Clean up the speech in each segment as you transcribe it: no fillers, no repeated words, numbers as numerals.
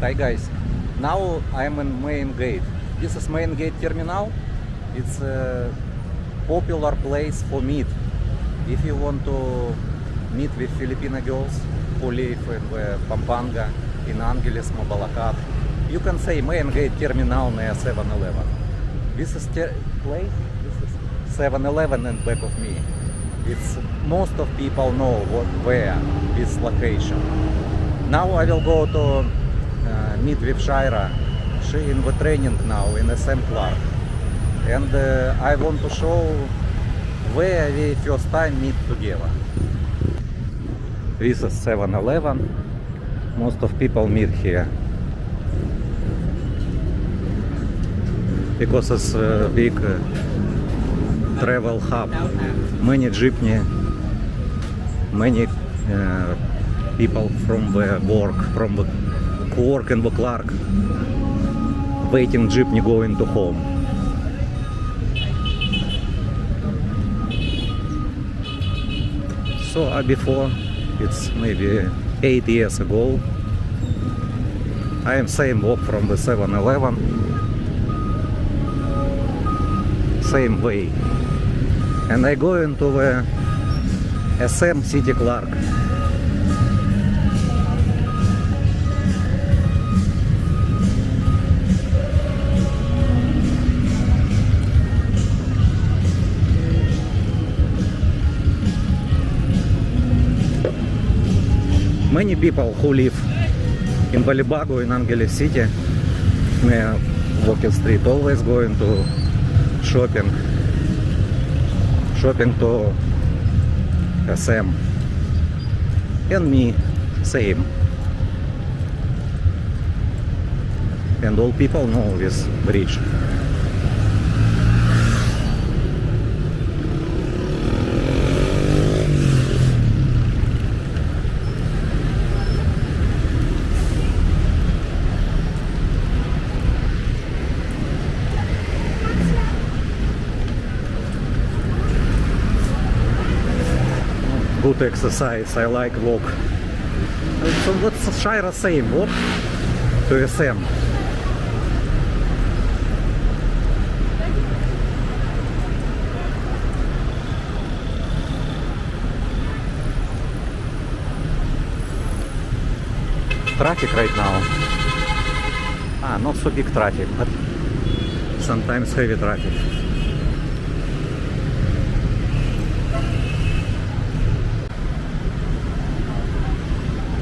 Hi guys, now I'm in main gate. This is main gate terminal. It's a popular place for meet. If you want to meet with Filipino girls who live in Pampanga, in Angeles, Mabalacat, you can say main gate terminal near 7-Eleven. This is place. This is 7-Eleven in back of me. It's most of people know where this location. Now I will go to meet with Shaira. She in the training now in SM Clark, and I want to show where we first time meet together. This is 7-Eleven. Most of people meet here because it's a big travel hub. Many jeepney, many people from the work, from the work in the Clark, waiting jeepney going to home. So before, it's maybe 8 years ago, I am same walk from the 7-Eleven, same way, and I go into the SM City Clark. Many people who live in Balibago, in Angeles City, near Walking Street, always going to shopping to SM. And me, same. And all people know this bridge. Good exercise, I like walk. So what's Shaira saying? Walk to SM. Traffic right now. Not so big traffic, but sometimes heavy traffic.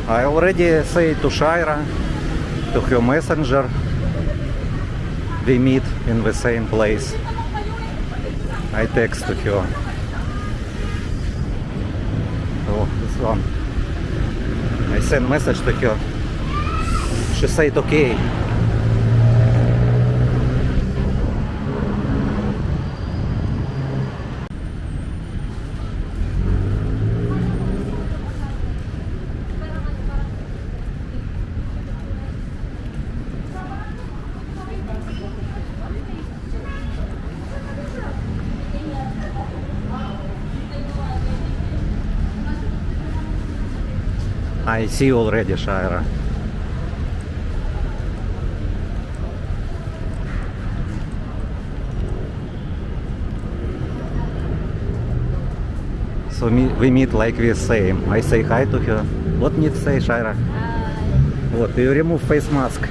I already say to Shaira, to her messenger, we meet in the same place. I text to her. Oh, this one. I send message to her. She said okay. I see already Shaira. So we meet like this same. I say hi to her. What need to say, Shaira? What, you remove face mask.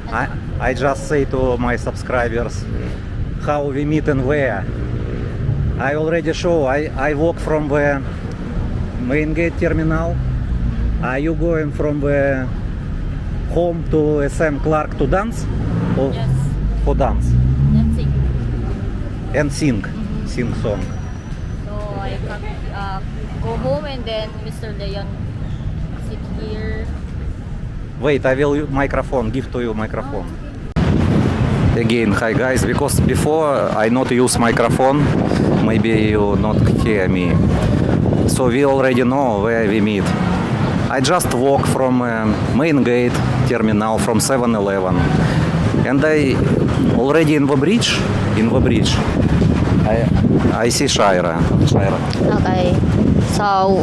I just say to my subscribers how we meet and where. I already show. I walk from the main gate terminal. Are you going from the home to SM Clark to dance? Or yes. For dance? And sing. And sing. Mm-hmm. Sing song. So I can go home and then Mr. Leon sit here. Wait, I will microphone. Give to you microphone. Again, hi guys. Because before I not use microphone, maybe you not hear me. So we already know where we meet. I just walk from main gate terminal from 7-Eleven, and I already in the bridge. I see Shaira. Okay. So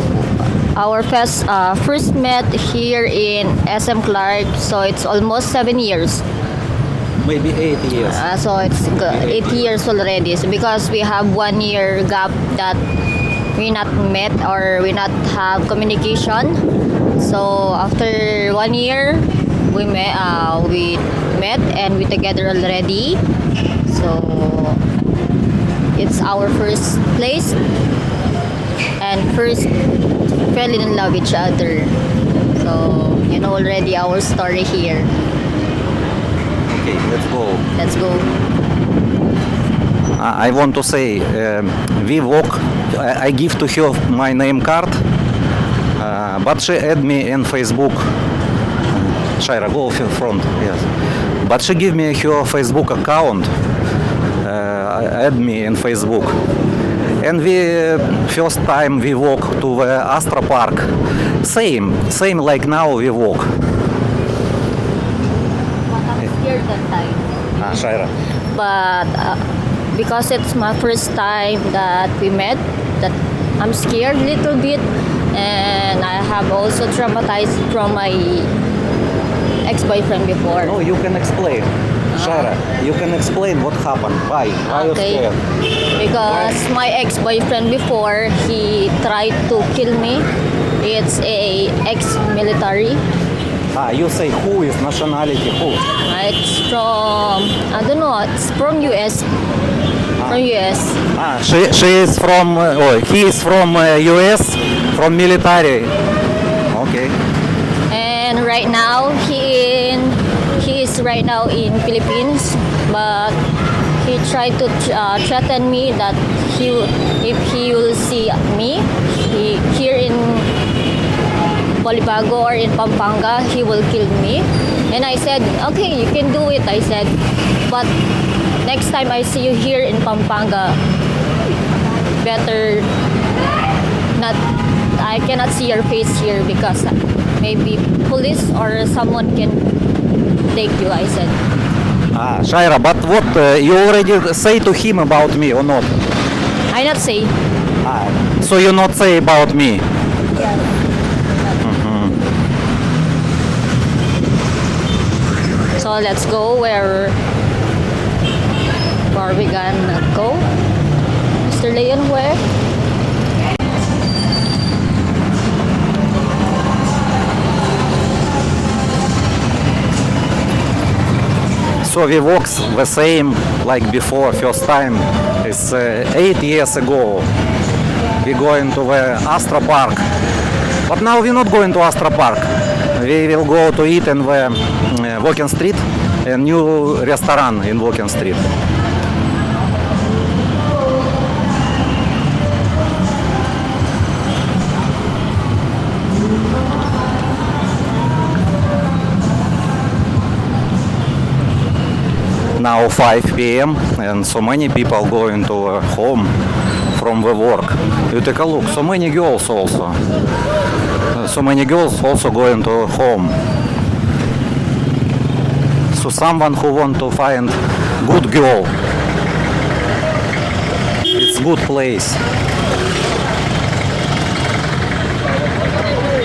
Our first met here in SM Clark, so it's almost 7 years. Maybe 8 years. So it's 8 years already. So because we have 1 year gap that we not met or we not have communication. So after 1 year, we met and we together already. So it's our first place and first fell in love each other. So you know already our story here. Okay, let's go. Let's go. I want to say, we walk. I give to her my name card, but she add me in Facebook. Shaira, go front. Yes, but she give me her Facebook account. Add me in Facebook, and we first time we walk to the Astra Park. Same like now we walk. But I'm scared that time. Shaira. But because it's my first time that we met, that I'm scared a little bit, and I have also traumatized from my ex-boyfriend before. No, you can explain. Shaira, you can explain what happened. Why you Okay. scared? Because my ex-boyfriend before, he tried to kill me. It's a ex-military. You say who is nationality? Who? It's from, I don't know, it's from US. From US. She is from. He is from US, from military. Okay. And right now, he is right now in Philippines, but he tried to threaten me that if he will see me here in Bolibago or in Pampanga, he will kill me. And I said, okay, you can do it. I said, but next time I see you here in Pampanga, better not. I cannot see your face here because maybe police or someone can take you. I said. Shaira, but what you already say to him about me or not? I not say. So you not say about me? So let's go where we gonna go. Mr. Leon, where? So we walk the same like before. First time is 8 years ago. We going to the Astra Park, but now we're not going to Astra Park. We will go to eat in the Walking Street, a new restaurant in Walking Street. Now 5 p.m. and so many people going to home from the work. You take a look, so many girls also. So many girls also going to home. So someone who want to find good girl, it's good place.